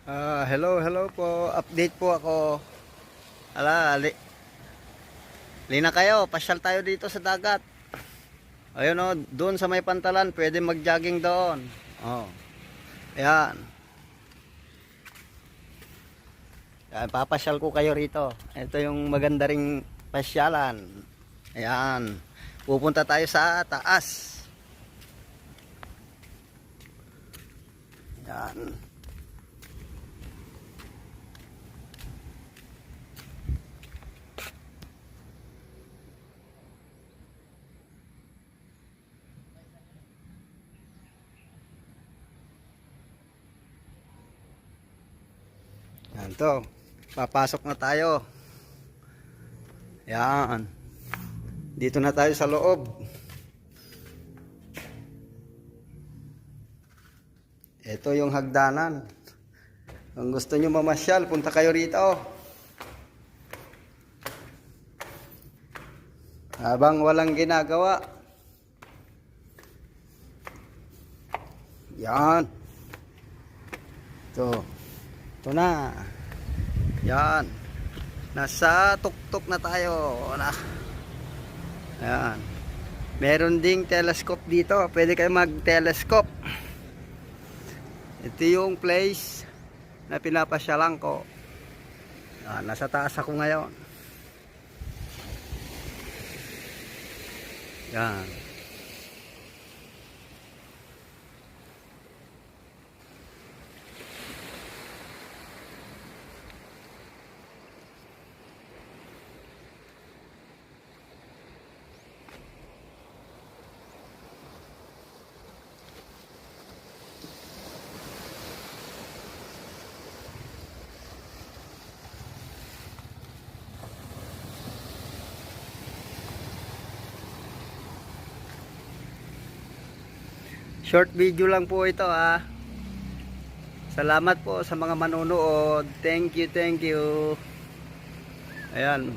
Hello po. Update po ako. Lina kayo, pasyal tayo dito sa dagat. Ayun o, doon sa may pantalan, pwede mag-jogging doon. Oh. Ayan. Ayan, papasyal ko kayo rito. Ito yung maganda ring pasyalan. Ayan. Pupunta tayo sa taas. Ayan. Yan to. Papasok na tayo. Yan. Dito na tayo sa loob. Ito yung hagdanan. Kung gusto nyo mamasyal, punta kayo rito. Habang walang ginagawa. Yan. Ito. Ito na. Yan. Nasa tuktok na tayo. Yan. Meron ding telescope dito. Pwede kayo mag-telescope. Ito yung place na pinapasyalan ko. Yan. Nasa taas ako ngayon. Yan. Short video lang po ito ha. Salamat po sa mga manonood. Thank you. Ayan.